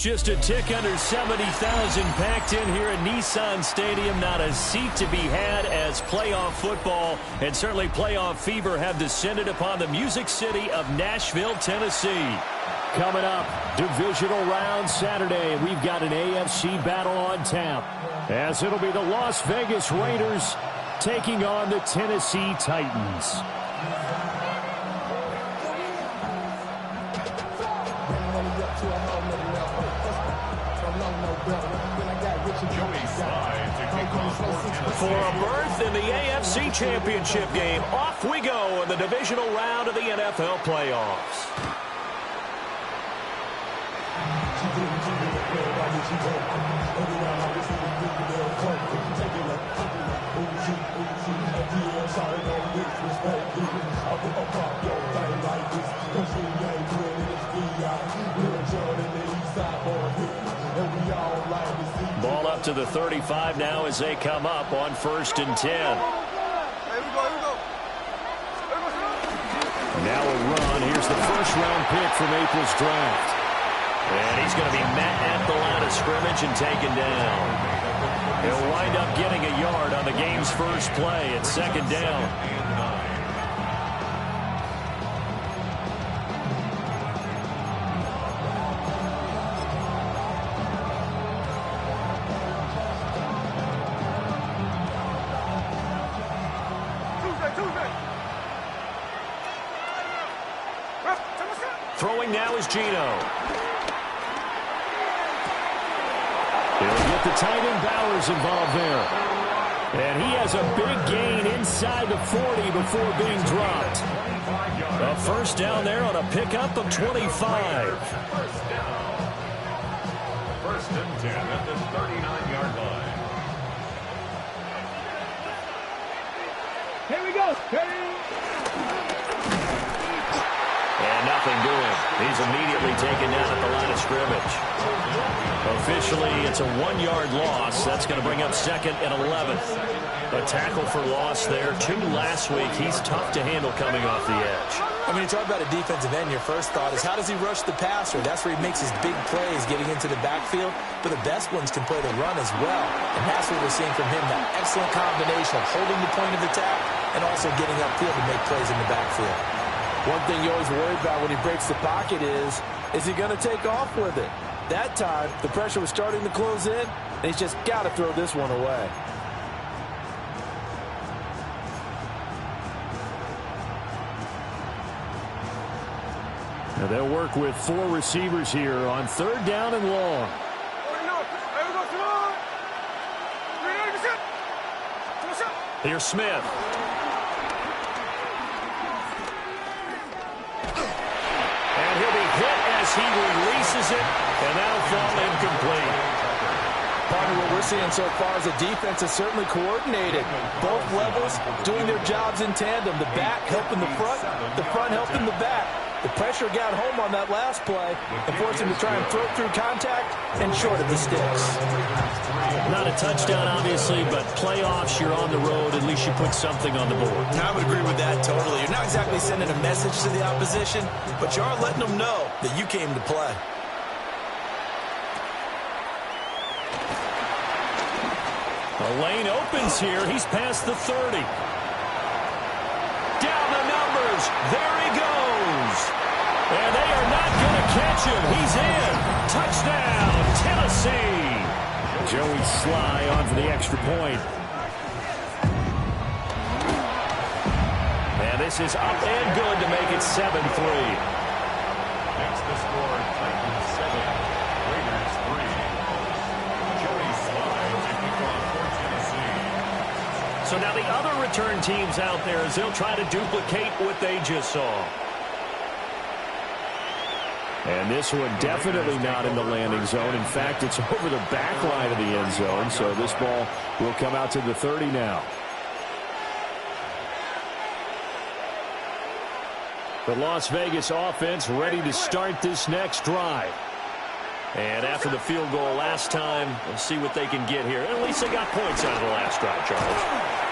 Just a tick under 70,000 packed in here at Nissan Stadium. Not a seat to be had as playoff football and certainly playoff fever have descended upon the Music City of Nashville, Tennessee. Coming up, divisional round Saturday. We've got an AFC battle on tap, as it'll be the Las Vegas Raiders taking on the Tennessee Titans. For a berth in the AFC Championship game, off we go in the divisional round of the NFL playoffs. Ball up to the 35 now as they come up on 1st and 10. Now a run. Here's the first-round pick from April's draft. And he's going to be met at the line of scrimmage and taken down. He'll wind up getting a yard on the game's first play at 2nd down. Throwing now is Gino. He'll get the tight end Bowers involved there. And he has a big gain inside the 40 before being dropped. A first down there on a pickup of 25. First and 10 at the 39-yard line. Here we go. And nothing doing. He's immediately taken down at the line of scrimmage. Officially, it's a 1-yard loss. That's going to bring up 2nd and 11. A tackle for loss there. 2 last week. He's tough to handle coming off the edge. I mean, you talk about a defensive end, your first thought is how does he rush the passer? That's where he makes his big plays getting into the backfield. But the best ones can play the run as well. And that's what we're seeing from him, that excellent combination of holding the point of attack and also getting upfield to make plays in the backfield. One thing you always worry about when he breaks the pocket is he going to take off with it? That time, the pressure was starting to close in, and he's just got to throw this one away. Now they'll work with 4 receivers here on 3rd down and long. Here's Smith. He releases it, and that'll fall incomplete. Part of what we're seeing so far is the defense is certainly coordinated. Both levels doing their jobs in tandem. The back helping the front helping the back. The pressure got home on that last play and forced him to try and throw through contact and short of the sticks. Not a touchdown, obviously, but playoffs, you're on the road. At least you put something on the board. I would agree with that totally. You're not exactly sending a message to the opposition, but you are letting them know that you came to play. The lane opens here. He's past the 30. Down the numbers. There he goes. And they are not going to catch him. He's in. Touchdown, Tennessee. Joe Joey Sly on for the extra point. And this is up and good to make it 7-3. Next to score, Titans 7, Raiders 3. Joey Sly taking on for Tennessee. So now the other return teams out there as they'll try to duplicate what they just saw. And this one definitely not in the landing zone. In fact, it's over the back line of the end zone. So this ball will come out to the 30 now. The Las Vegas offense ready to start this next drive. And after the field goal last time, we'll see what they can get here. At least they got points out of the last drive, Charles.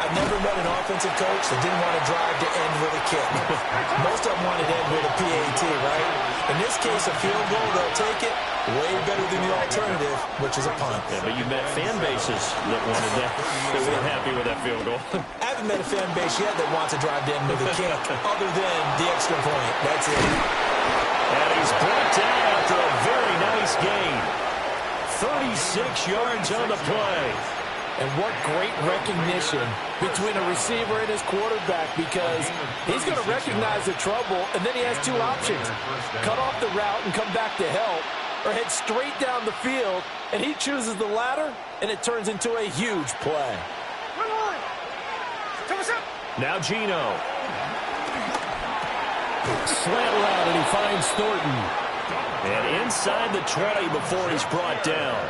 I've never met an offensive coach that didn't want to drive to end with a kick. Most of them wanted to end with a PAT, right? In this case, a field goal, they'll take it way better than the alternative, which is a punt. Yeah, but you've met fan bases that wanted that, that weren't happy with that field goal. I haven't met a fan base yet that wants to drive to end with a kick, other than the extra point. That's it. And he's brought down after a very nice gain. 36 yards on the play. And what great recognition between a receiver and his quarterback, because he's going to recognize the trouble, and then he has two options. Cut off the route and come back to help, or head straight down the field, and he chooses the latter, and it turns into a huge play. Now Gino. Slant route, and he finds Thornton. And inside the 20 before he's brought down.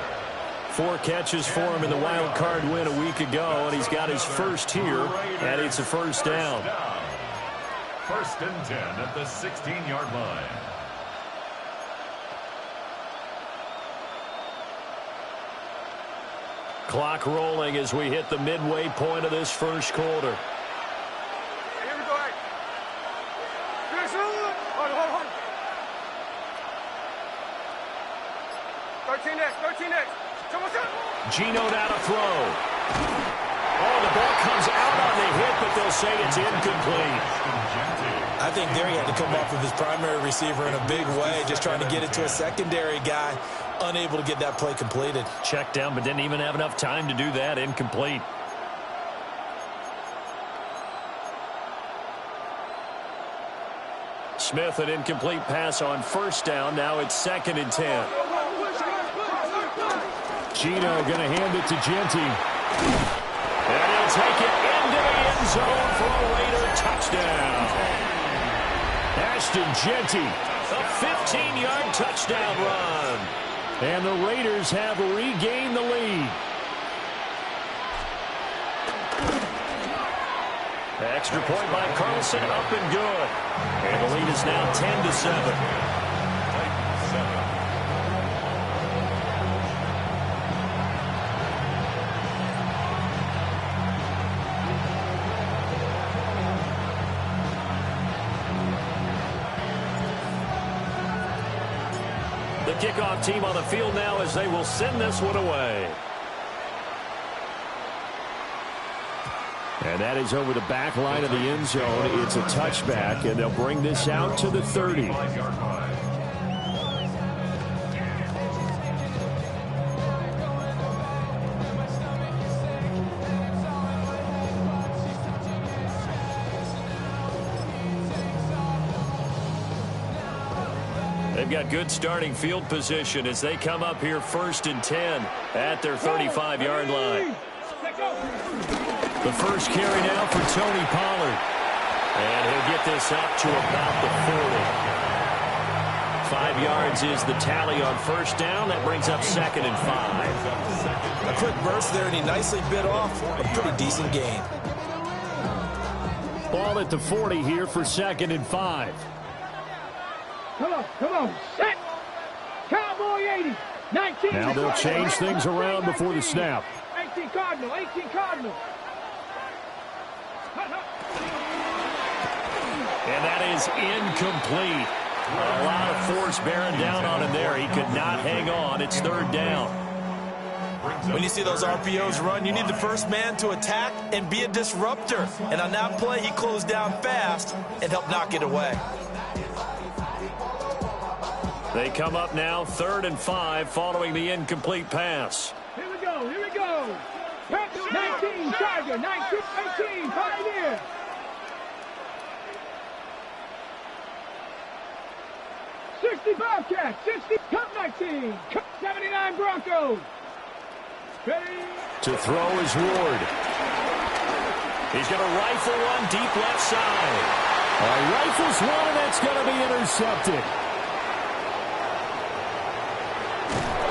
4 catches for him in the wild card win a week ago, and he's got his first here, and it's a first down. First and 10 at the 16-yard line. Clock rolling as we hit the midway point of this first quarter. Here we go. Hold. 13 next. Gino now to throw. Oh, the ball comes out on the hit, but they'll say it's incomplete. I think there he had to come off of his primary receiver in a big way, just trying to get it to a secondary guy, unable to get that play completed. Checked down, but didn't even have enough time to do that. Incomplete. Smith, an incomplete pass on first down. Now it's 2nd and 10. Gino going to hand it to Genty. And he'll take it into the end zone for a Raider touchdown. Ashton Genty, a 15-yard touchdown run. And the Raiders have regained the lead. Extra point by Carlson, up and good. And the lead is now 10-7. The kickoff team on the field now as they will send this one away. And that is over the back line of the end zone. It's a touchback, and they'll bring this out to the 30. They've got good starting field position as they come up here 1st and 10 at their 35-yard line. The first carry now for Tony Pollard. And he'll get this up to about the 40. 5 yards is the tally on first down. That brings up 2nd and 5. A quick burst there, and he nicely bit off a pretty decent gain. Ball at the 40 here for 2nd and 5. Come on. Set. Cowboy 80. 19. Now they'll change things around before the snap. 18 Cardinal. And that is incomplete. A lot of force bearing down on him there. He could not hang on. It's 3rd down. When you see those RPOs run, you need the first man to attack and be a disruptor. And on that play, he closed down fast and helped knock it away. They come up now 3rd and 5 following the incomplete pass. Here we go. go. Here we go. 19, Tiger. 19, 18, Pioneer. 60 Bobcats. 60, Cup 19. Cup 79 Broncos. Ready? To throw is Ward. He's going to rifle one deep left side. Rifles one, and that's going to be intercepted.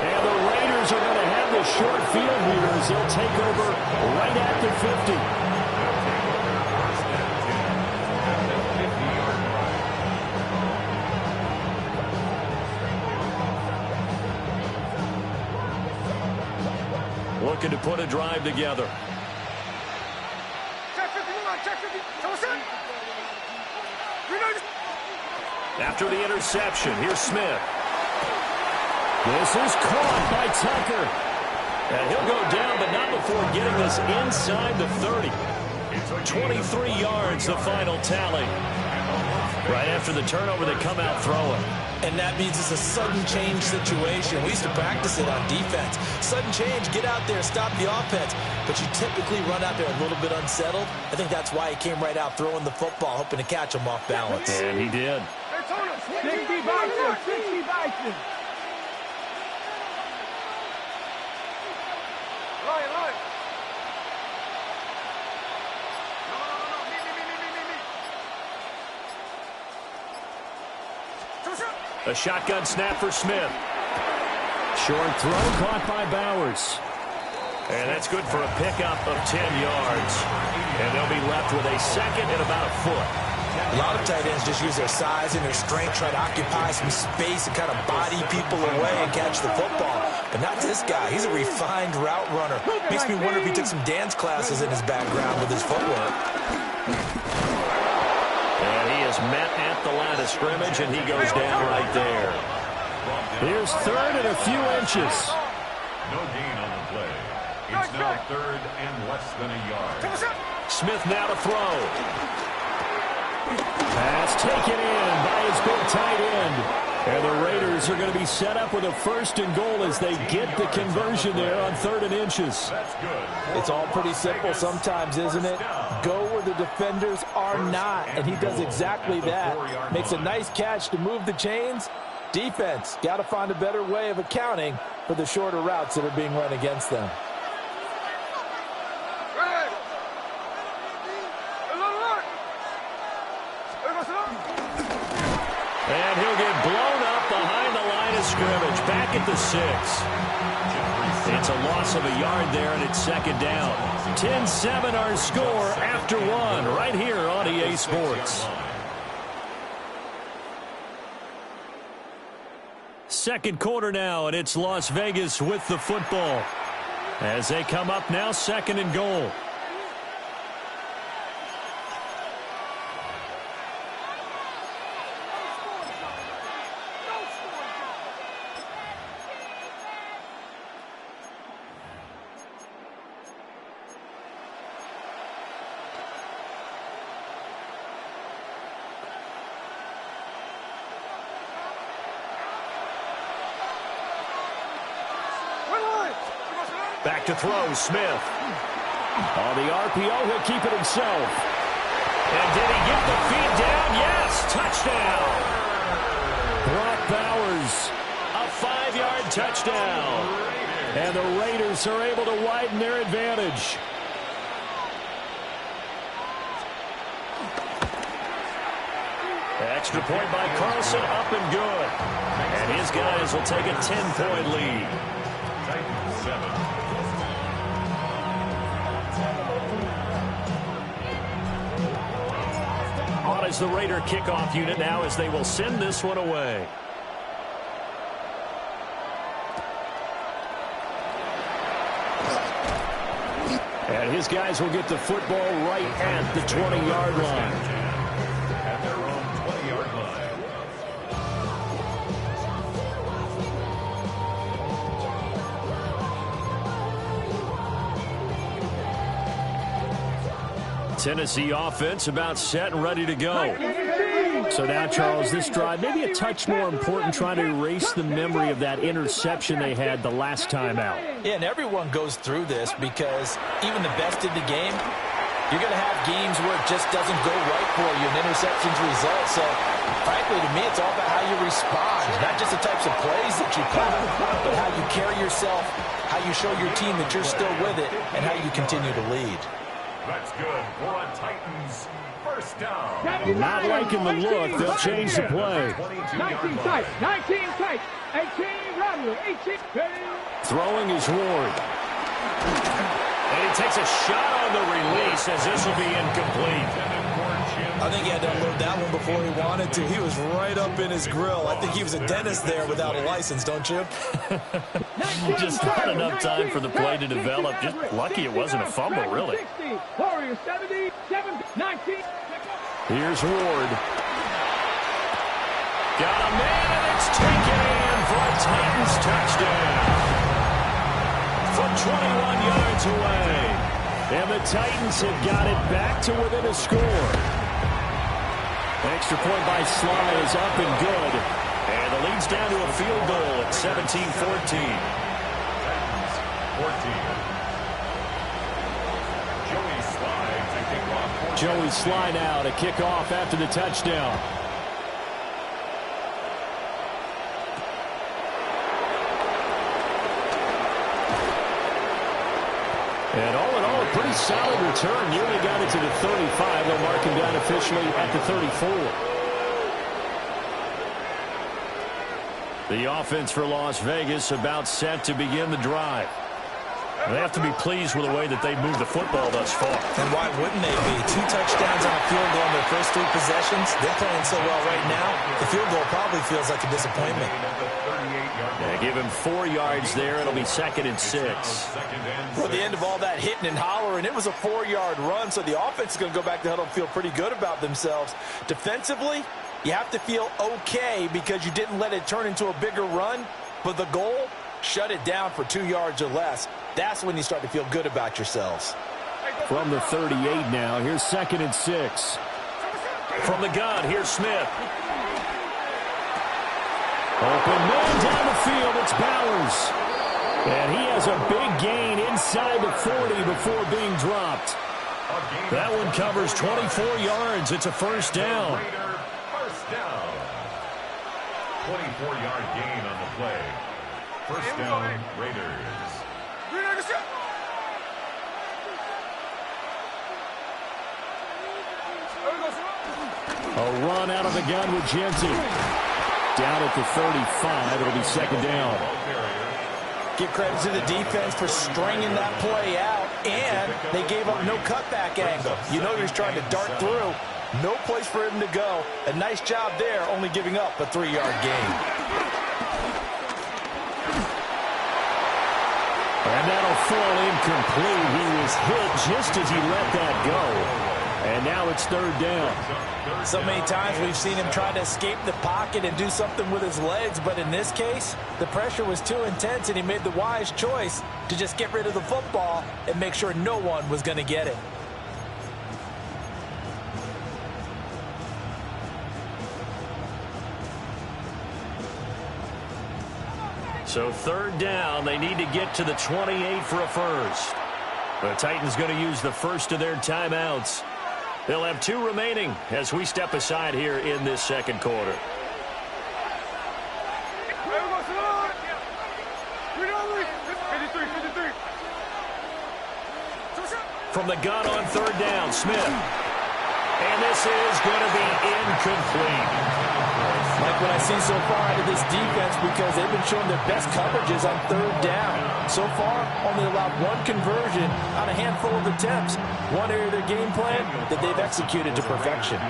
And the Raiders are going to have the short field here as they'll take over right at the 50. Looking to put a drive together. After the interception, here's Smith. This is caught by Tucker. And he'll go down, but not before getting this inside the 30. 23 yards, the final tally. Right after the turnover, they come out throwing. And that means it's a sudden change situation. We used to practice it on defense. Sudden change, get out there, stop the offense. But you typically run out there a little bit unsettled. I think that's why he came right out throwing the football, hoping to catch him off balance. And he did. 60 Bison. 60 Bison. A shotgun snap for Smith. Short throw caught by Bowers. And that's good for a pickup of 10 yards. And they'll be left with a second and about a foot. A lot of tight ends just use their size and their strength, try to occupy some space and kind of body people away and catch the football. But not this guy. He's a refined route runner. Makes me wonder if he took some dance classes in his background with his footwork. And he is met at the line of scrimmage, and he goes down right there. Here's third and a few inches. No gain on the play. It's now third and less than a yard. Smith now to throw. Pass taken in by his big tight end. And the Raiders are going to be set up with a first and goal as they get the conversion there on third and inches. That's good. It's all pretty simple sometimes, isn't it? Go where the defenders are not, and he does exactly that. Makes a nice catch to move the chains. Defense, got to find a better way of accounting for the shorter routes that are being run against them. And he'll get blown up behind the line of scrimmage. Back at the 6. It's a loss of a yard there, and it's second down. 10-7 our score after one right here on EA Sports. Second quarter now, and it's Las Vegas with the football. As they come up now, second and goal. Back to throw, Smith. On the RPO, he'll keep it himself. And did he get the feed down? Yes, touchdown. Brock Bowers, a 5-yard touchdown. And the Raiders are able to widen their advantage. Extra point by Carlson, up and good. And his guys will take a 10-point lead. Titans 7. On is the Raider kickoff unit now as they will send this one away. And his guys will get the football right at the 20-yard line. At their own 20-yard line. Tennessee offense about set and ready to go. So now, Charles, this drive maybe a touch more important, trying to erase the memory of that interception they had the last time out. Yeah, and everyone goes through this because even the best in the game, you're going to have games where it just doesn't go right for you and interceptions result. So, frankly, to me, it's all about how you respond, not just the types of plays that you call, but how you carry yourself, how you show your team that you're still with it, and how you continue to lead. That's good for a Titans first down. Not liking the look. They'll change the play. 19 tight, 19 tight, 18 rattle, 18. Throwing is Ward. And he takes a shot on the release as this will be incomplete. I think he had to unload that one before he wanted to. He was right up in his grill. I think he was a dentist there without a license, don't you? Just not enough time for the play to develop. Just lucky it wasn't a fumble, really. Warriors 70, 19. Here's Ward. Got a man, and it's taken in for a Titans touchdown. From 21 yards away. And the Titans have got it back to within a score. Extra point by Sly is up and good. And the lead's down to a field goal at 17-14. 14. Joey Sly now to kick off after the touchdown. And all in all, a pretty solid return. Nearly got it to the 35. They'll mark him down officially at the 34. The offense for Las Vegas about set to begin the drive. They have to be pleased with the way that they've moved the football thus far. And why wouldn't they be? 2 touchdowns on a field goal in their first 3 possessions. They're playing so well right now, the field goal probably feels like a disappointment. Yeah, give him 4 yards there. It'll be 2nd and 6. Well, at the end of all that hitting and hollering, it was a 4-yard run, so the offense is going to go back to huddle and feel pretty good about themselves. Defensively, you have to feel okay because you didn't let it turn into a bigger run, but the goal, shut it down for 2 yards or less. That's when you start to feel good about yourselves. From the 38 now, here's 2nd and 6. From the gun, here's Smith. Open man down the field, it's Bowers. And he has a big gain inside the 40 before being dropped. That one covers 24 yards. It's a first down. First down. 24-yard gain on the play. First down, Raiders. A run out of the gun with Jensen. Down at the 35, it'll be 2nd down. Give credit to the defense for stringing that play out, and they gave up no cutback angle. You know he was trying to dart through. No place for him to go. A nice job there, only giving up a 3-yard gain. And that'll fall incomplete. He was hit just as he let that go. And now it's 3rd down. So many times we've seen him try to escape the pocket and do something with his legs, but in this case, the pressure was too intense and he made the wise choice to just get rid of the football and make sure no one was going to get it. So 3rd down, they need to get to the 28 for a first. The Titans going to use the first of their timeouts. They'll have 2 remaining as we step aside here in this 2nd quarter. From the gun on 3rd down, Smith. And this is going to be incomplete. Like what I've seen so far out of this defense, because they've been showing their best coverages on 3rd down. So far, only allowed 1 conversion on a handful of attempts. One area of their game plan that they've executed to perfection. A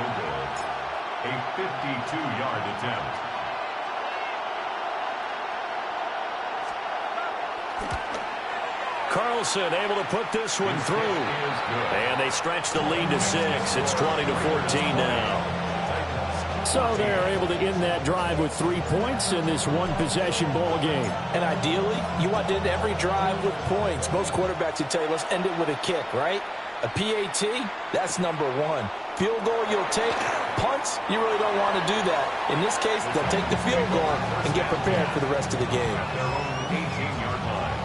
52-yard attempt. Carlson able to put this one through. And they stretch the lead to 6. It's 20-14 now. So they're able to end that drive with 3 points in this one-possession ball game. And ideally, you want to end every drive with points. Most quarterbacks would tell you, let's end it with a kick, right? A PAT, that's number 1. Field goal you'll take, Punts, you really don't want to do that. In this case, they'll take the field goal and get prepared for the rest of the game. Their own 18-yard line.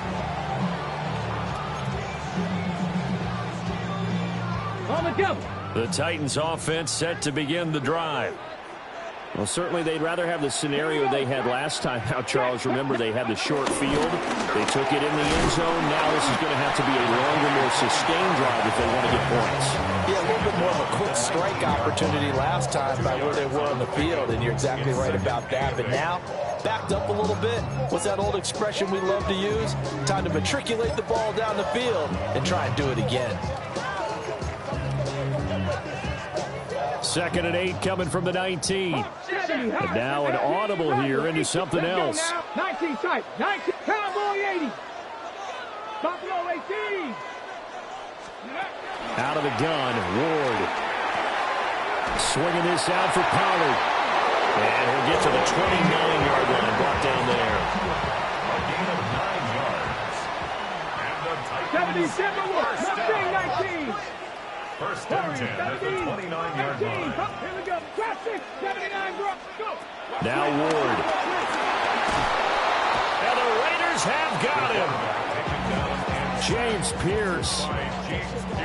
On the double. The Titans offense set to begin the drive. Well, certainly they'd rather have the scenario they had last time out, Charles. Remember, they had the short field. They took it in the end zone. Now this is going to have to be a longer, more sustained drive if they want to get points. Yeah, a little bit more of a quick strike opportunity last time by where they were on the field, and you're exactly right about that. But now, backed up a little bit. What's that old expression we love to use? Time to matriculate the ball down the field and try and do it again. 2nd and 8 coming from the 19. And now an audible here into something else. 19 tight. 19. Cowboy 80. Buffalo 18. Out of the gun, Ward. Swinging this out for Pollard. And he'll get to the 29-yard line, brought down there. A gain of 9 yards. And the Titans 77 Mustang 19. first and 10 at the 29-yard line. Here we go. Classic 79 drop. Go. Now Ward. And the Raiders have got him. James Pierce.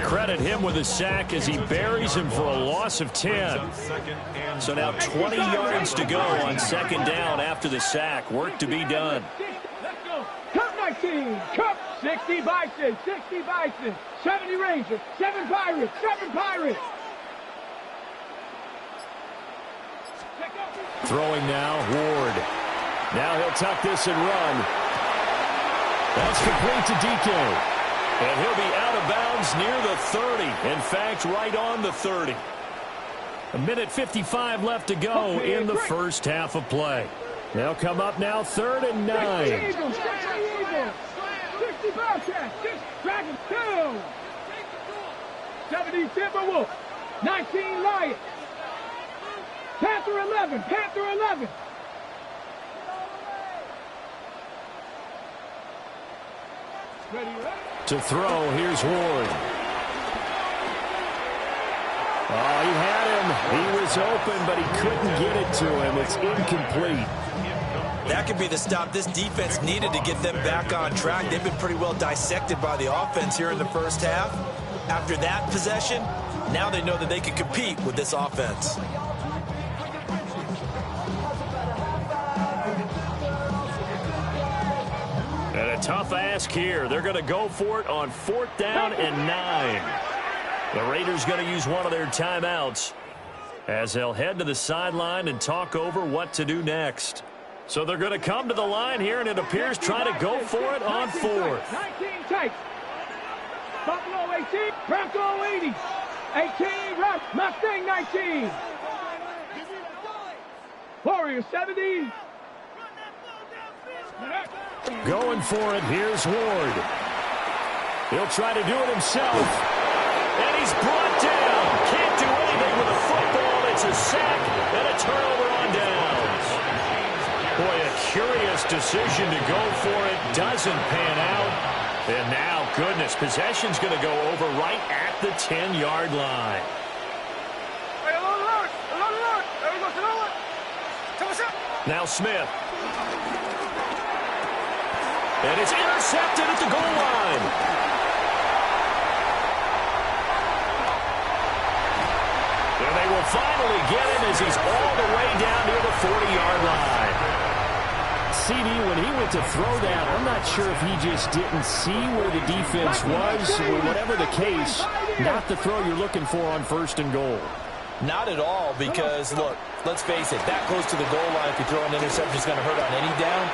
Credit him with a sack as he buries him for a loss of 10. So now 20 yards to go on 2nd down after the sack. Work to be done. Let's go. Cup 19. Cup 60 Bison. 60 Bison. 70 Rangers. 7 Pirates. 7 Pirates. Throwing now, Ward. Now he'll tuck this and run. That's complete to DK. And he'll be out of bounds near the 30. In fact, right on the 30. 1:55 left to go in the first half of play. They'll come up now 3rd and 9. 60 Bobcats. 6 Dragons. 2. 70 Timberwolves. 19 Lions. Panther 11. Panther 11. Ready, ready. To throw, here's Ward. Oh, he had him. He was open, but he couldn't get it to him. It's incomplete. That could be the stop this defense needed to get them back on track. They've been pretty well dissected by the offense here in the first half. After that possession, now they know that they can compete with this offense. And a tough ask here. They're going to go for it on 4th down and 9. The Raiders going to use one of their timeouts as they'll head to the sideline and talk over what to do next. So they're going to come to the line here, and it appears try to go for it on 4th. 19 tight. Buffalo 18. Bronco 80. 18 Rock. Mustang 19. Warriors 70. Going for it. Here's Ward. He'll try to do it himself. And he's brought down. Can't do anything with a football. It's a sack and a turnover on downs. Boy, a curious decision to go for it. Doesn't pan out. And now, goodness, possession's going to go over right at the 10-yard line. Now Smith. And it's intercepted at the goal line. And they will finally get him as he's all the way down near the 40-yard line. CD, when he went to throw that, I'm not sure if he just didn't see where the defense was, or whatever the case, not the throw you're looking for on 1st and goal. Not at all, because, look, let's face it, that close to the goal line, if you throw an interception, is going to hurt on any down.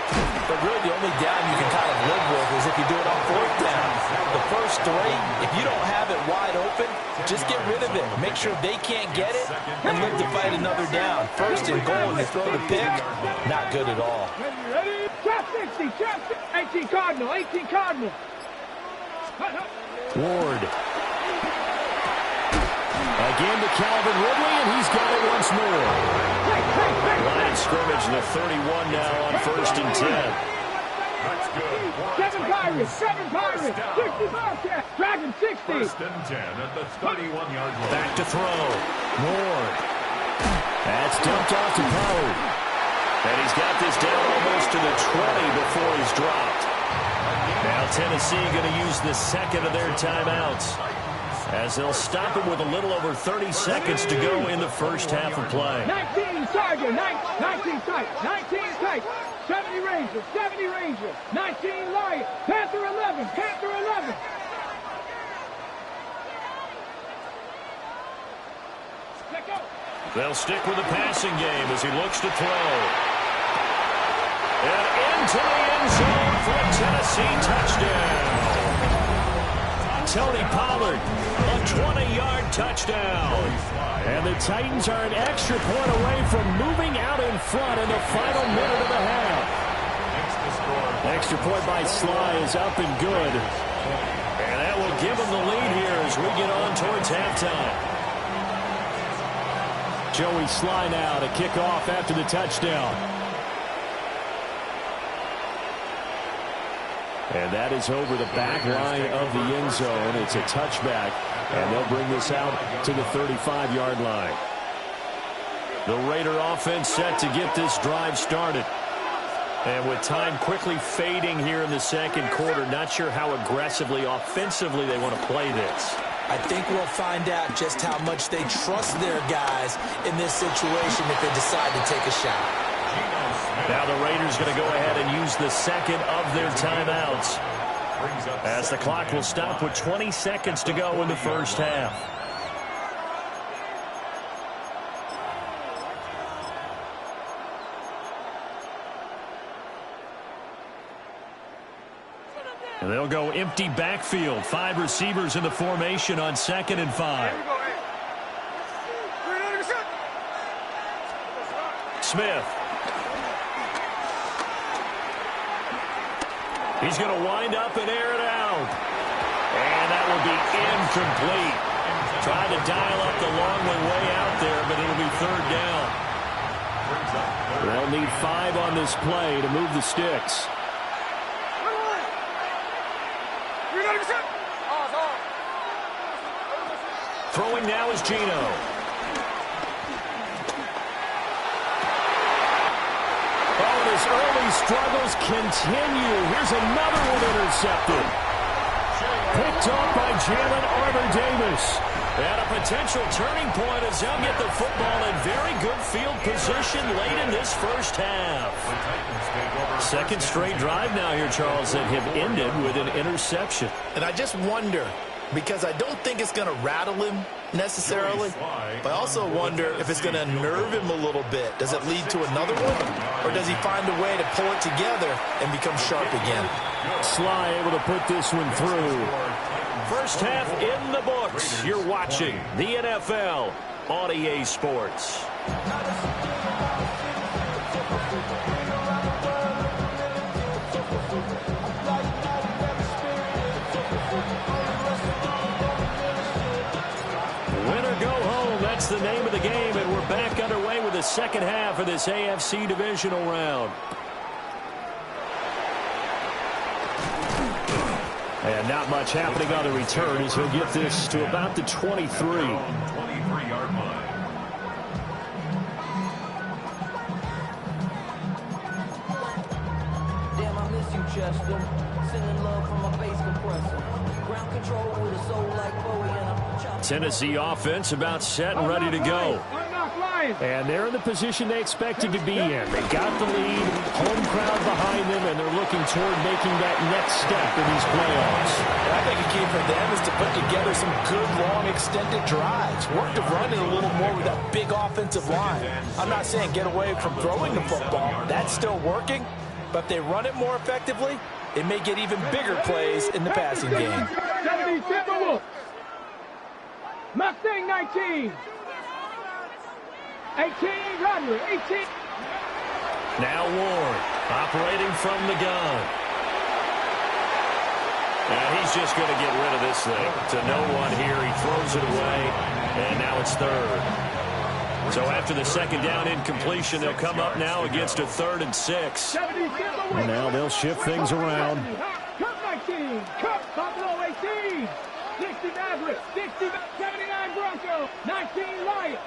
But really, the only down you can kind of live with is if you do it on 4th down. The first 3, if you don't have it wide open, just get rid of it. Make sure they can't get it and live to fight another down. 1st and goal, and you throw the pick, not good at all. Ready? Trap 60. Trap 18 Cardinal. 18 Cardinal. Ward. Again to Calvin Ridley, and he's got it once more. Line scrimmage in the 31 now on 1st and 10. That's good. 7 Pirates. 7 Pirates. 60 Bobcats. Dragon 60. 1st and 10 at the 31-yard line. Back to throw. Ward. That's dumped off to Pollard. And he's got this down almost to the 20 before he's dropped. Now Tennessee going to use the second of their timeouts, as they'll stop him with a little over 30 seconds to go in the first half of play. 19 Tiger, 19 tight, 19 tight, 70 Ranger, 70 Ranger, 19 Lion, Panther 11, Panther 11. Let go. They'll stick with the passing game as he looks to throw. And into the end zone for a Tennessee touchdown. Tony Pollard, a 20-yard touchdown. And the Titans are an extra point away from moving out in front in the final minute of the half. Extra point by Sly is up and good. And that will give them the lead here as we get on towards halftime. Joey Sly now to kick off after the touchdown. And that is over the back line of the end zone. It's a touchback, and they'll bring this out to the 35-yard line. The Raider offense set to get this drive started. And with time quickly fading here in the second quarter, not sure how aggressively, offensively they want to play this. I think we'll find out just how much they trust their guys in this situation if they decide to take a shot. Now the Raiders going to go ahead and use the second of their timeouts, as the clock will stop with 20 seconds to go in the first half. And they'll go empty backfield. 5 receivers in the formation on 2nd and 5. Smith. He's going to wind up and air it out. And that will be incomplete. Tried to dial up the long way out there, but it'll be 3rd down. They'll need 5 on this play to move the sticks. Throwing now is Geno. Oh, and his early struggles continue. Here's another one intercepted. Picked off by Jalen Armour-Davis. And a potential turning point as they'll get the football in very good field position late in this first half. Second straight drive now here, Charles, that have ended with an interception. And I just wonder, because I don't think it's going to rattle him necessarily, but I also wonder if it's going to unnerve him a little bit. Does it lead to another one, or does he find a way to pull it together and become sharp again? Sly able to put this one through. First half in the books. You're watching the NFL on EA Sports. That's the name of the game, and we're back underway with the second half of this AFC divisional round. And not much happening on the return as he'll get this to about the 23. 23-yard line. Damn, I miss you, Chester. Sending love from my bass compressor. Ground control with a soul like Bowie and a Tennessee offense about set and ready to go. And they're in the position they expected to be in. They got the lead, home crowd behind them, and they're looking toward making that next step in these playoffs. And I think a key for them is to put together some good, long, extended drives. Work to run it a little more with that big offensive line. I'm not saying get away from throwing the football. That's still working. But if they run it more effectively, it may get even bigger plays in the passing game. Mustang 19. 18, Rodney, 18. Now Ward operating from the gun. And he's just going to get rid of this thing. To no one here. He throws it away. And now it's 3rd. So after the second down incompletion, they'll come up now against a 3rd and 6. And now they'll shift things around. Cup 19. Cup Buffalo 18. 60 Maverick. 60 79 Bronco. 19 Lion.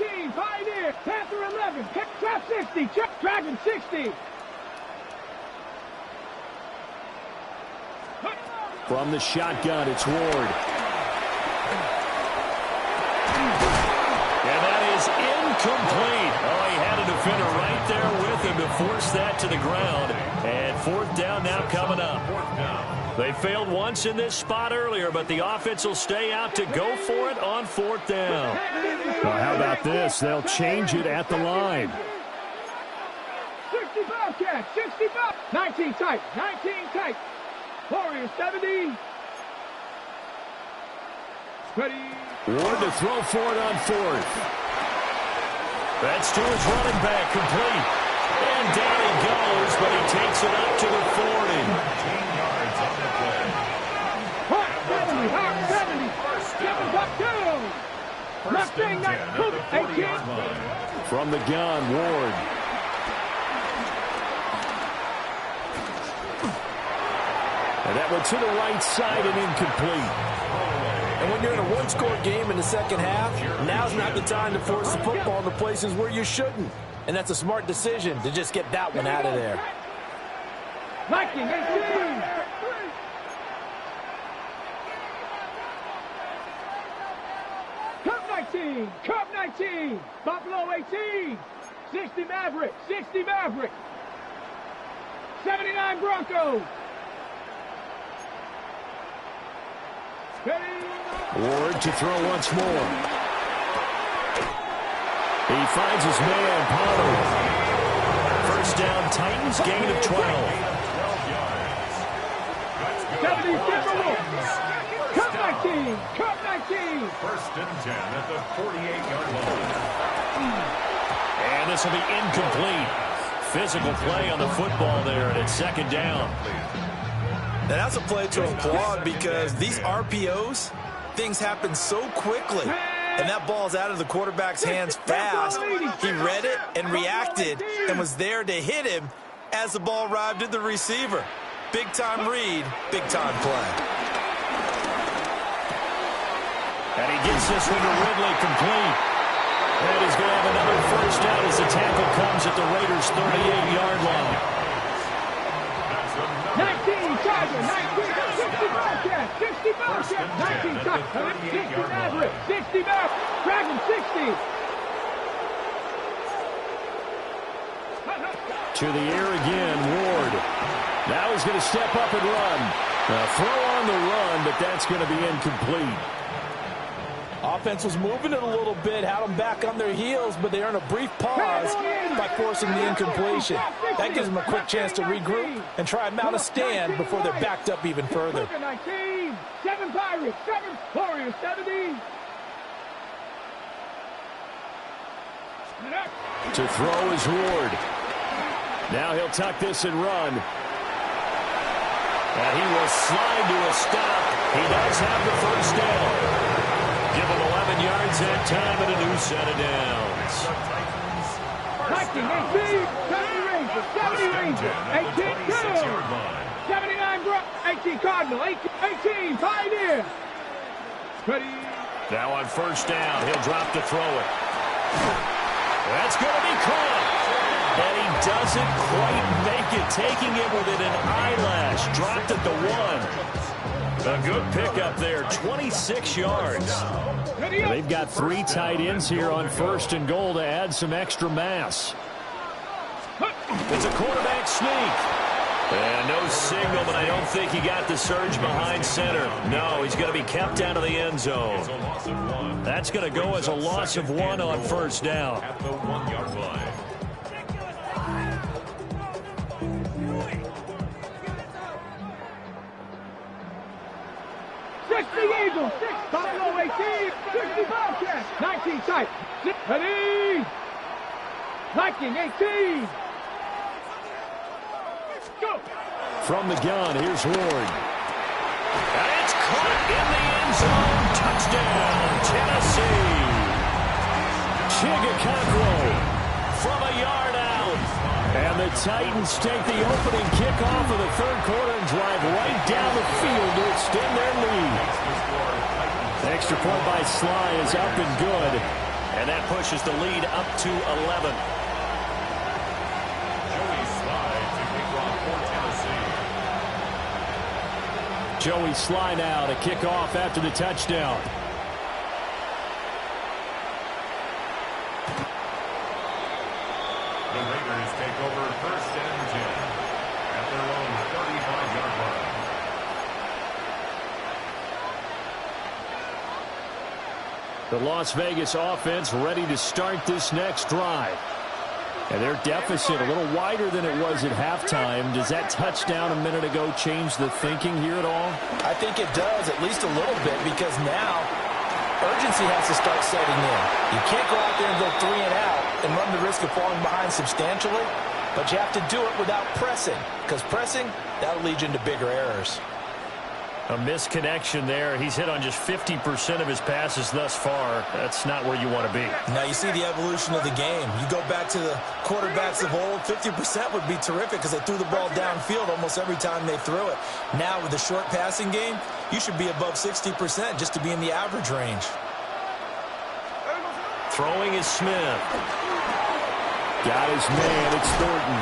18, Pioneer. Panther 11, Trap 60, Dragon 60. From the shotgun, it's Ward. And that is incomplete. Oh, he had a defender right there with him to force that to the ground. And fourth down now coming up. They failed once in this spot earlier, but the offense will stay out to go for it on fourth down. Well, how about this? They'll change it at the line. 65 catch, 65. 19 tight, 19 tight. Warriors 70. Ready. Ward to throw for it on fourth. That's to his running back, complete. And down he goes, but he takes it up to the 40. 10 yards on the play. Hot 70, hot 70. Seven's up two. Left thing, 40-yard line. From the gun, Ward. And that one to the right side and incomplete. And when you're in a one-score game in the second half, now's not the time to force the football into places where you shouldn't. And that's a smart decision to just get that one out of there. Viking 18. Cup 19. Cup 19. Buffalo 18. 60 Maverick. 60 Maverick. 79 Broncos. Ward to throw once more. He finds his man, Pollard. First down, Titans, gain of 12. 70 Timberwolves. Cup 19. Cup 19. First and 10 at the 48-yard line. And this will be incomplete. Physical play on the football there, and it's second down. Now that's a play to applaud because these RPOs, things happen so quickly. And that ball's out of the quarterback's hands fast. He read it and reacted and was there to hit him as the ball arrived at the receiver. Big-time read, big-time play. And he gets this one to Ridley complete. And he's going to have another first down as the tackle comes at the Raiders' 38-yard line. 19 Tiger, 19, 60 Bobcat, 60 Bobcat, 19 Tiger, 60 Maverick, 60 Maverick, Dragon 60. To the air again, Ward. Now he's going to step up and run. Throw on the run, but that's going to be incomplete. Offense was moving it a little bit, had them back on their heels, but they earned a brief pause by forcing the incompletion. That gives them a quick chance to regroup and try and mount a stand before they're backed up even further. 19, 7 Pirates, 7 Warriors, 70. To throw is Ward. Now he'll tuck this and run. And he will slide to a stop. He does have the first down. Give him 11 yards that time and a new set of downs. 19, 18, 70 Rangers, 70 Rangers, 18, 2. 79 18 Cardinal, 18 Pioneer. Ready. Now on first down, he'll drop to throw it. That's going to be caught. And he doesn't quite make it, taking it within an eyelash. Dropped at the 1. A good pickup there, 26 yards. They've got 3 tight ends here on first and goal to add some extra mass. It's a quarterback sneak. And no signal, but I don't think he got the surge behind center. No, he's going to be kept out of the end zone. That's going to go as a loss of 1 on first down. At the 1-yard line. 60 Eagles, 6 Buffalo 18, 60 Bobcats, 19 tight, 6 ready. Viking 18. Go. From the gun, here's Ward. And it's caught in the end zone. Touchdown, Tennessee. Chigakakro from a yard out. And the Titans take the opening kickoff of the third quarter and drive right down the field to extend their lead. Extra point by Sly is up and good. And that pushes the lead up to 11. Joey slides to kick off for Tennessee. Joey Sly now to kick off after the touchdown. The Raiders take over 1st and 10 at their own 35-yard line. The Las Vegas offense ready to start this next drive. And their deficit a little wider than it was at halftime. Does that touchdown a minute ago change the thinking here at all? I think it does, at least a little bit, because now urgency has to start setting in. You can't go out there and go 3 and out and run the risk of falling behind substantially, but you have to do it without pressing, because pressing, that'll lead you into bigger errors. A misconnection there. He's hit on just 50% of his passes thus far. That's not where you want to be. Now you see the evolution of the game. You go back to the quarterbacks of old, 50% would be terrific because they threw the ball downfield almost every time they threw it. Now with the short passing game, you should be above 60% just to be in the average range. Throwing is Smith. Got his man. It's Thornton.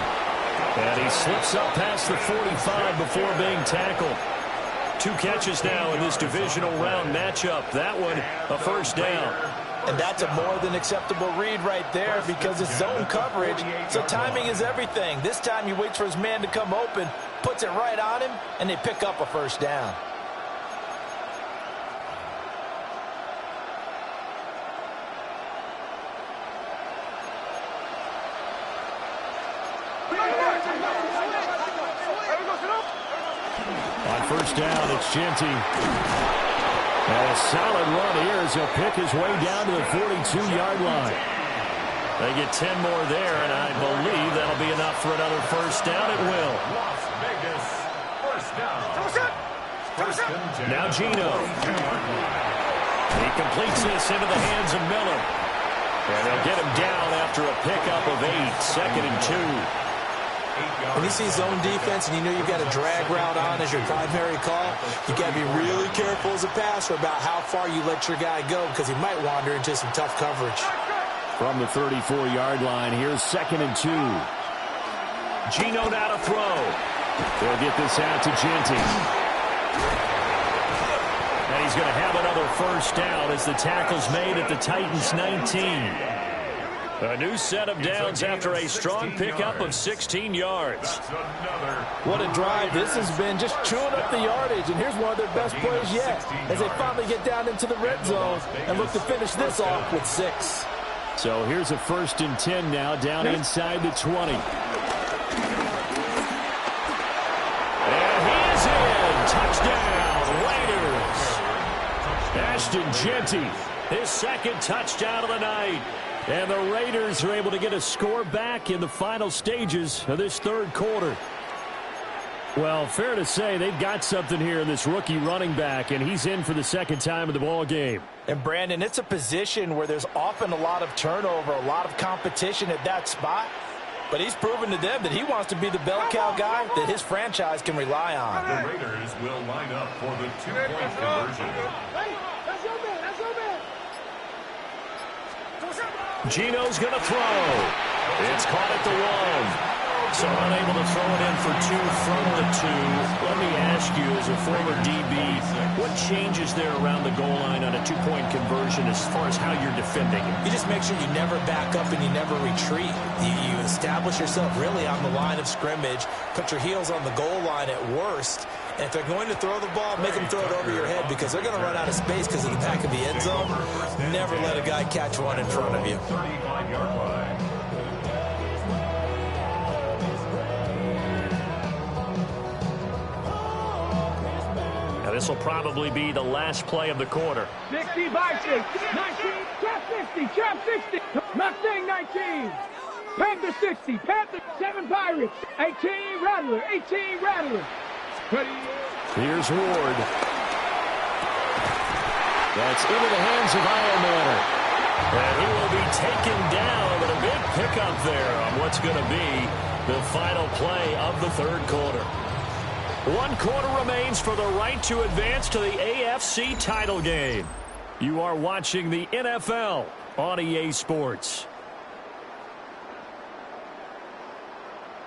And he slips up past the 45 before being tackled. 2 catches now in this divisional round matchup. That one, a first down. And that's a more than acceptable read right there because it's zone coverage, so timing is everything. This time he waits for his man to come open, puts it right on him, and they pick up a first down. On first down, it's Genty. And a solid run here as he'll pick his way down to the 42-yard line. They get 10 more there, and I believe that'll be enough for another first down. It will. Las Vegas, first down. First and 10. Now Geno. He completes this into the hands of Miller. And they'll get him down after a pickup of 8, 2nd and 2. When you see zone defense and you know you've got a drag route on as your primary call, you got to be really careful as a passer about how far you let your guy go because he might wander into some tough coverage. From the 34-yard line, here's 2nd and 2. Geno now to throw. They'll get this out to Genty. And he's going to have another first down as the tackle's made at the Titans' 19. A new set of downs after a strong pickup of 16 yards. What a drive this has been, just chewing up the yardage. And here's one of their best plays yet as they finally get down into the red zone and look to finish this off with 6. So here's a 1st and 10 now down inside the 20. And he is in. Touchdown, Raiders. Ashton Genty, his 2nd touchdown of the night. And the Raiders are able to get a score back in the final stages of this 3rd quarter. Well, fair to say they've got something here in this rookie running back, and he's in for the 2nd time of the ball game. And, Brandon, it's a position where there's often a lot of turnover, a lot of competition at that spot. But he's proven to them that he wants to be the bell cow guy that his franchise can rely on. The Raiders will line up for the 2-point conversion. Geno's going to throw. It's caught at the 1. So unable to throw it in for 2 from the 2. Let me ask you, as a former DB, what changes there around the goal line on a 2-point conversion as far as how you're defending it? You just make sure you never back up and you never retreat. You establish yourself really on the line of scrimmage, put your heels on the goal line at worst. And if they're going to throw the ball, make them throw it over your head because they're going to run out of space because of the back of the end zone. Never let a guy catch one in front of you. 35-yard line. Now this will probably be the last play of the quarter. 60 by 6, 19, trap 60, trap 60, Mustang 19, Panther 60, Panther 7 Pirates, 18 Rattler, 18 Rattler. Here's Ward. That's into the hands of Ironmanner. And he will be taken down, but a big pickup there on what's going to be the final play of the 3rd quarter. 1 quarter remains for the right to advance to the AFC title game. You are watching the NFL on EA Sports.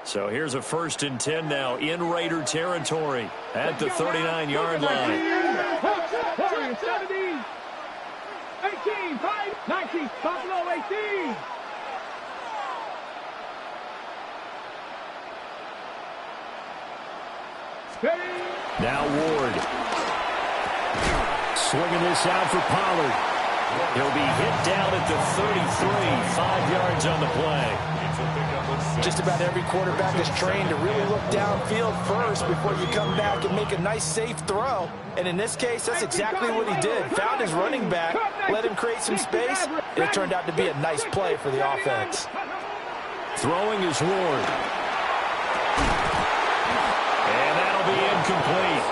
So here's a 1st and 10 now in Raider territory at the 39-yard line. 17, 18, 5, 19, Buffalo 18. Now Ward. Swinging this out for Pollard. He'll be hit down at the 33, 5 yards on the play. Just about every quarterback is trained to really look downfield first before you come back and make a nice, safe throw. And in this case, that's exactly what he did. Found his running back, let him create some space, and it turned out to be a nice play for the offense. Throwing is Ward. And that'll be incomplete.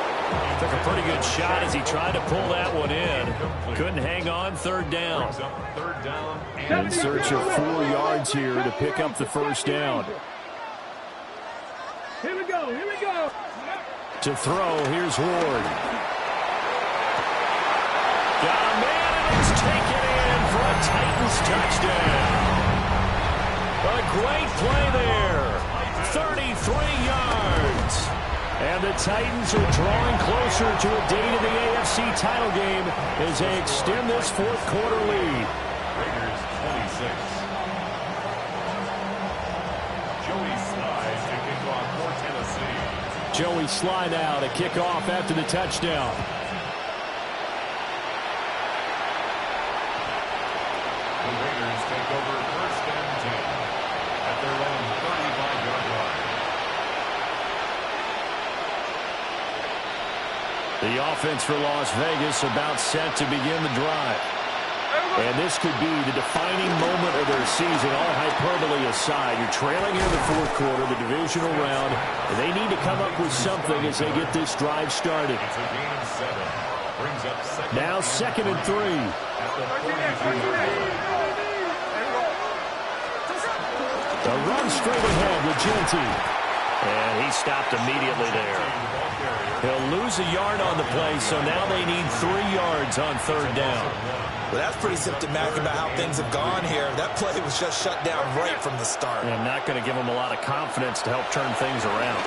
Took a pretty good shot as he tried to pull that one in. Couldn't hang on. 3rd down. In search of 4 yards here to pick up the 1st down. Here we go. Here we go. To throw, here's Ward. Got a man, and it's taken in for a Titans touchdown. A great play there. 33 yards. And the Titans are drawing closer to a date in the AFC title game as they extend this 4th quarter lead. Raiders 26. Joey Sly to kick off for Tennessee. Joey Sly now to kick off after the touchdown. The Raiders take over 1st and 10 at their own 35-yard line. The offense for Las Vegas about set to begin the drive. And this could be the defining moment of their season, all hyperbole aside. You're trailing in the 4th quarter, the divisional round, and they need to come up with something as they get this drive started. It's a gain of 7. Brings up 2nd. Now 2nd and 3. At the 42-yard line. The run straight ahead with Genty. And he stopped immediately there. He'll lose a yard on the play, so now they need 3 yards on 3rd down. Well, that's pretty symptomatic about how things have gone here. That play was just shut down right from the start. And not going to give him a lot of confidence to help turn things around.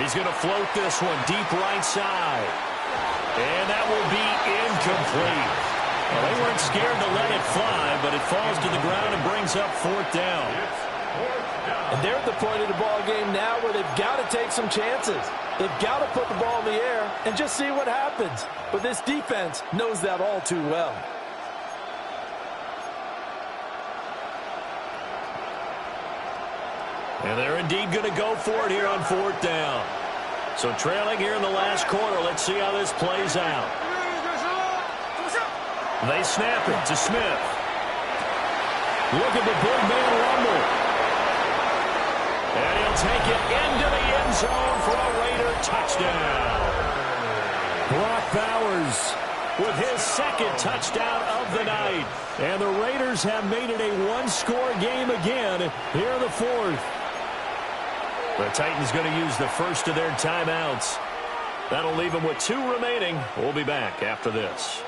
He's going to float this one deep right side. And that will be incomplete. Well, they weren't scared to let it fly, but it falls to the ground and brings up 4th down. And they're at the point of the ball game now where they've got to take some chances. They've got to put the ball in the air and just see what happens. But this defense knows that all too well. And they're indeed going to go for it here on 4th down. So trailing here in the last quarter. Let's see how this plays out. They snap it to Smith. Look at the big man rumble. And he'll take it into the end zone for a Raider touchdown. Brock Bowers with his 2nd touchdown of the night. And the Raiders have made it a 1-score game again here in the 4th. The Titans going to use the first of their timeouts. That'll leave them with 2 remaining. We'll be back after this.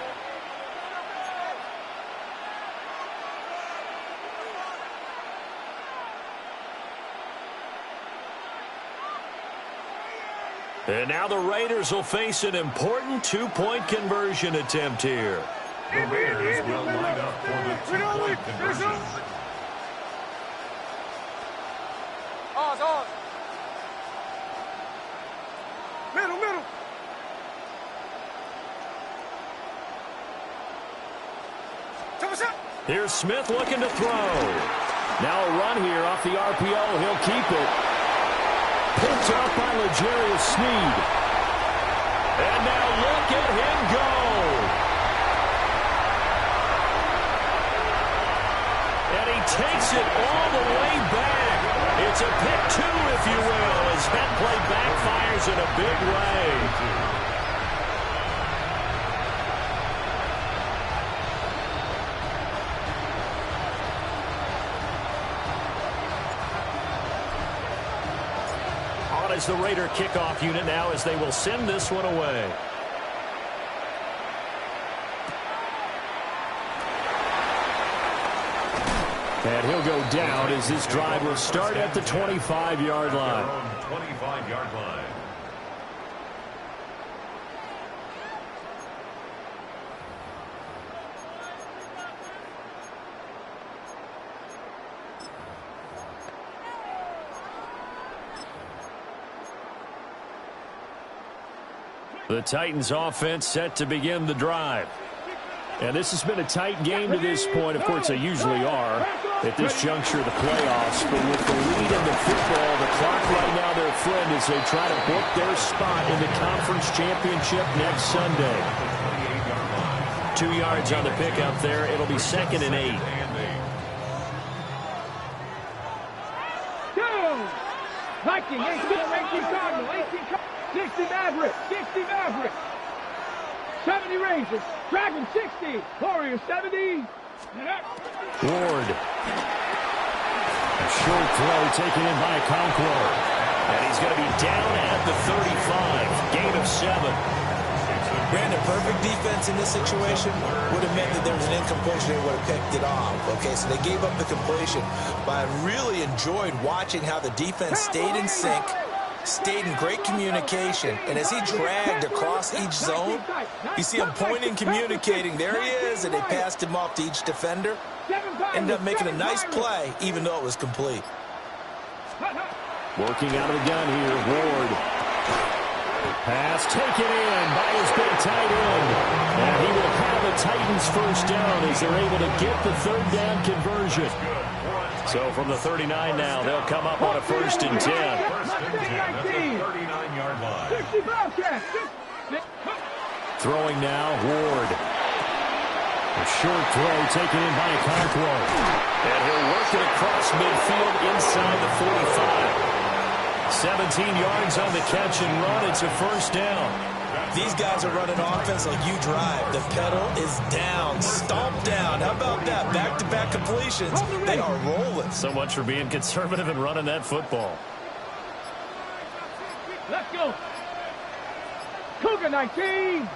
And now the Raiders will face an important 2-point conversion attempt here. The Raiders will line up for the 2-point conversion. Middle. Here's Smith looking to throw. Now a run here off the RPO. He'll keep it. Picked up by L'Jarius Sneed. And now look at him go. And he takes it all the way back. It's a pick 2, if you will, as that play backfires in a big way. Is the Raider kickoff unit now as they will send this one away. And he'll go down as this drive will start at the 25-yard line. 25-yard line. The Titans offense set to begin the drive. And this has been a tight game to this point. Of course, they usually are at this juncture of the playoffs. But with the lead in the football, the clock right now their friend as they try to book their spot in the conference championship next Sunday. 2 yards on the pickup there. It'll be 2nd and 8. Viking, 18 Cardinal, 60 Maverick, 60 Maverick. 70 Rangers, Dragon 60, Warriors 70. Ward. A short throw taken in by Conqueror. And he's going to be down at the 35. Gain of 7. Brandon, perfect defense in this situation would have meant that there was an incompletion. They would have picked it off. Okay, so they gave up the completion. But I really enjoyed watching how the defense stayed in sync, stayed in great communication, and as he dragged across each zone, you see him pointing, communicating. There he is, and they passed him off to each defender. Ended up making a nice play, even though it was complete. Working out of the gun here, Ward. Pass taken in by his big tight end. And he will have a Titans first down as they're able to get the 3rd down conversion. So from the 39 now, they'll come up on a 1st and 10. 39-yard line. Throwing now, Ward. A short throw taken in by Conqueror. And he'll work it across midfield inside the 45. 17 yards on the catch and run. It's a 1st down. These guys are running offense like you drive. The pedal is down, stomp down. How about that? Back-to-back completions. They are rolling. So much for being conservative and running that football. Let's go. Cougar 19.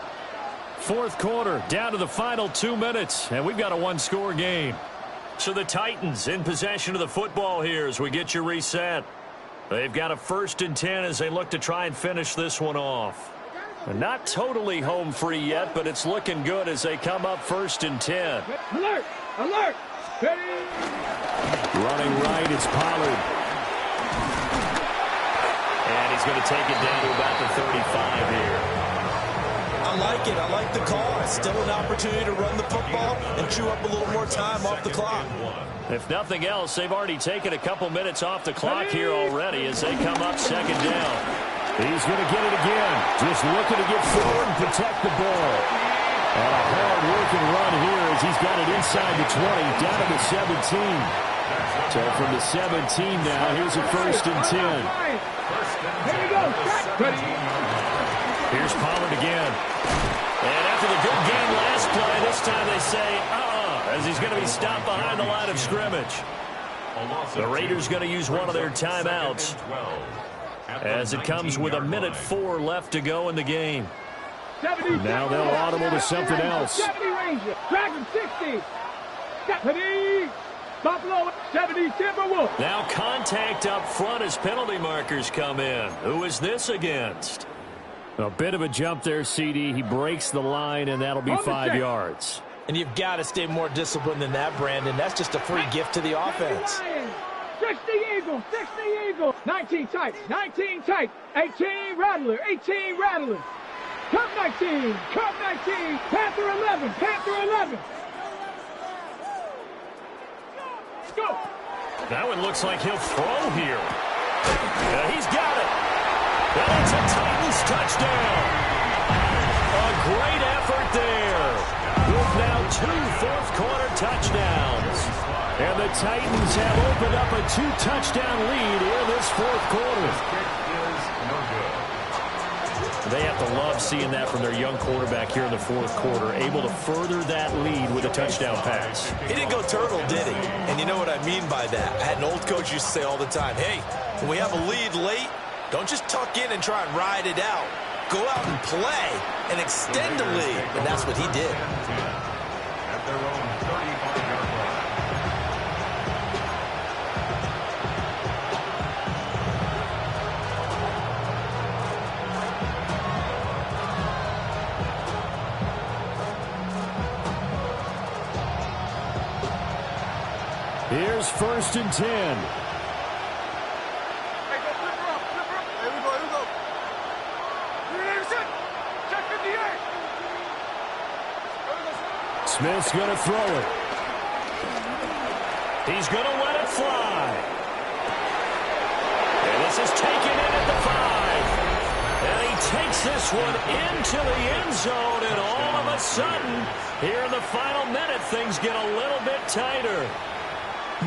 4th quarter, down to the final 2 minutes, and we've got a 1-score game. So the Titans in possession of the football here as we get you reset. They've got a 1st and 10 as they look to try and finish this one off. Not totally home free yet, but it's looking good as they come up 1st and 10. Alert! Alert! Running right is Pollard. And he's going to take it down to about the 35 here. I like it. I like the call. It's still an opportunity to run the football and chew up a little more time off the clock. If nothing else, they've already taken a couple minutes off the clock here already as they come up 2nd down. He's going to get it again. Just looking to get forward and protect the ball. And a hard-working run here as he's got it inside the 20, down to the 17. So from the 17 now, here's a 1st and 10. Here we go. Here's Pollard again. And after the good game last play, this time they say, as he's going to be stopped behind the line of scrimmage. The Raiders going to use one of their timeouts as it comes with 1:04 left to go in the game. Now they'll audible to something else. 70 Rangers, Dragon 60, 70, Buffalo 70 Timberwolves. Now contact up front as penalty markers come in. Who is this against? A bit of a jump there, CD. He breaks the line, and that'll be 5 yards. And you've got to stay more disciplined than that, Brandon. That's just a free gift to the offense. 60 Eagles, 60 Eagles. 19 tight, 19 tight. 18 Rattler, 18 Rattler. Cup 19, Cup 19. Panther 11, Panther 11. Let's go. That one looks like he'll throw here. He's got it. And it's a Titans touchdown. A great effort there. With now 2 fourth-quarter touchdowns. And the Titans have opened up a 2-touchdown lead in this 4th quarter. They have to love seeing that from their young quarterback here in the 4th quarter, able to further that lead with a touchdown pass. He didn't go turtle, did he? And you know what I mean by that. I had an old coach used to say all the time, hey, when we have a lead late, don't just tuck in and try and ride it out. Go out and play and extend the lead. And that's what he did. At their own 35-yard line. Here's 1st and 10. Smith's going to throw it. He's going to let it fly. And this is taken in at the 5. And he takes this one into the end zone. And all of a sudden, here in the final minute, things get a little bit tighter.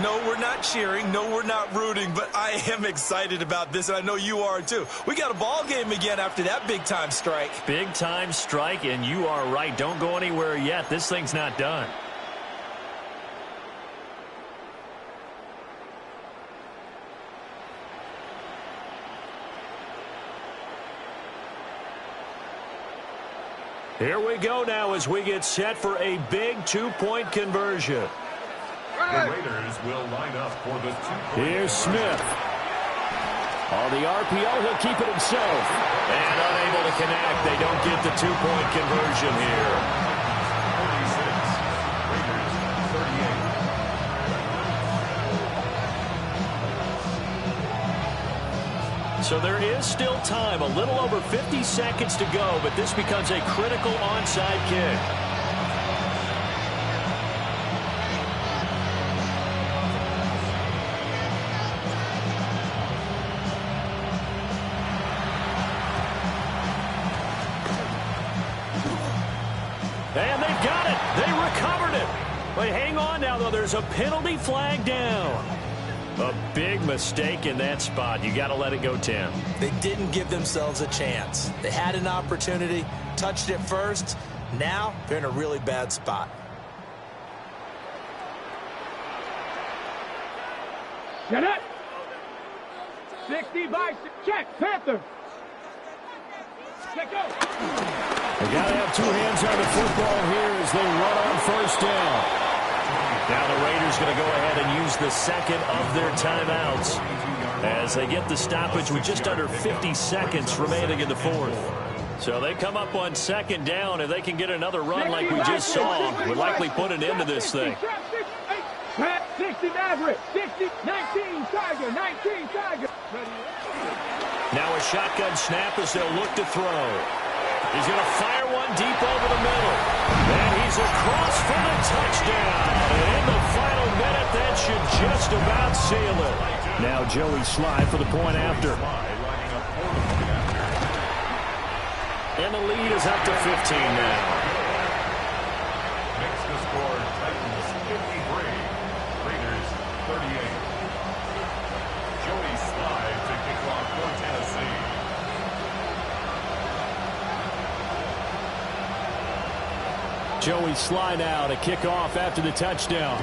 No, we're not cheering. No, we're not rooting. But I am excited about this, and I know you are too. We got a ball game again after that big-time strike. Big-time strike, and you are right. Don't go anywhere yet. This thing's not done. Here we go now as we get set for a big 2-point conversion. The Raiders will line up for the 2-point. Here's Smith. On the RPO, he'll keep it himself. And unable to connect. They don't get the 2-point conversion here. 46. Raiders 38. So there is still time. A little over 50 seconds to go, but this becomes a critical onside kick. And they've got it. They recovered it. But hang on now, though. There's a penalty flag down. A big mistake in that spot. You got to let it go, Tim. They didn't give themselves a chance. They had an opportunity, touched it first. Now they're in a really bad spot. Set it. 60 by check. Panther. Check go. They got to have two hands on the football here as they run on 1st down. Now the Raiders going to go ahead and use the second of their timeouts as they get the stoppage with just under 50 seconds remaining in the 4th. So they come up on 2nd down. If they can get another run like we just saw, would likely put an end to this thing. 60 Maverick. 60, 19 Tiger. 19 Tiger. Now a shotgun snap as they'll look to throw. He's going to fire one deep over the middle. And he's across for the touchdown. And in the final minute, that should just about seal it. Now Joey Sly for the point after. And the lead is up to 15 now. Makes the score Titans 53. Raiders 38. Joey Sly to kick off for Tennessee. Joey Sly now to kick off after the touchdown.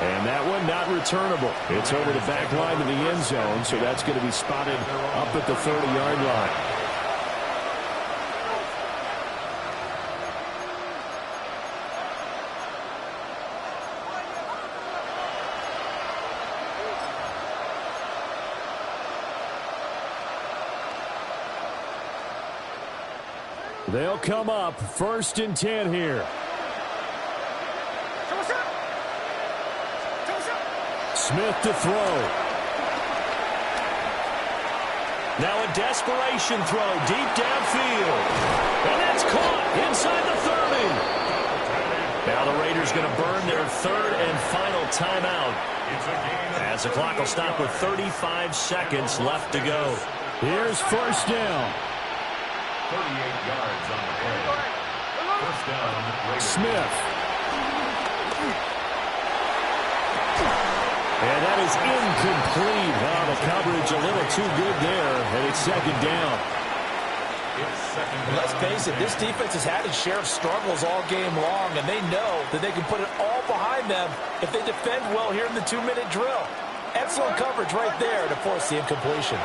And that one not returnable. It's over the back line of the end zone, so that's going to be spotted up at the 30-yard line. They'll come up 1st and 10 here. Smith to throw. Now a desperation throw deep downfield. And that's caught inside the 30. Now the Raiders going to burn their 3rd and final timeout as the clock will stop with 35 seconds left to go. Here's 1st down. 38 yards on the play. 1st down, Raiders. Smith. And that is incomplete. Wow, the coverage a little too good there, and it's 2nd down. Let's face it, this defense has had its share of struggles all game long, and they know that they can put it all behind them if they defend well here in the 2-minute drill. Excellent coverage right there to force the incompletion.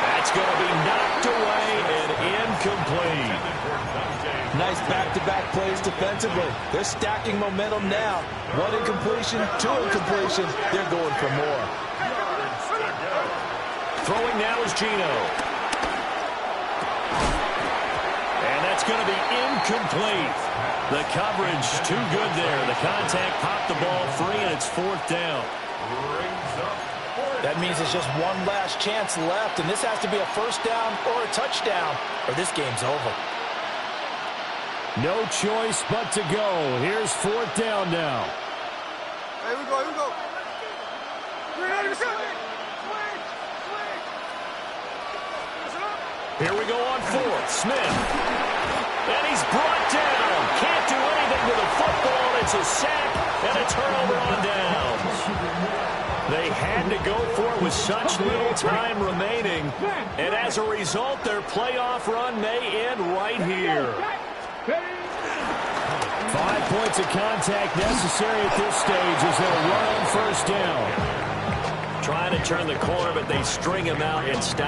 That's going to be knocked away and incomplete. Nice back-to-back plays defensively. They're stacking momentum now. 1 incompletion, 2 incompletion. They're going for more. Throwing now is Gino. That's going to be incomplete. The coverage too good there. The contact popped the ball free, and it's 4th down. That means there's just one last chance left, and this has to be a first down or a touchdown, or this game's over. No choice but to go. Here's 4th down now. Here we go, here we go. Here we go on 4th. Smith. And he's brought down. Can't do anything with a football. It's a sack and a turnover on downs. They had to go for it with such little time remaining. And as a result, their playoff run may end right here. 5 points of contact necessary at this stage as they'll run on 1st down. Trying to turn the corner, but they string him out and stop.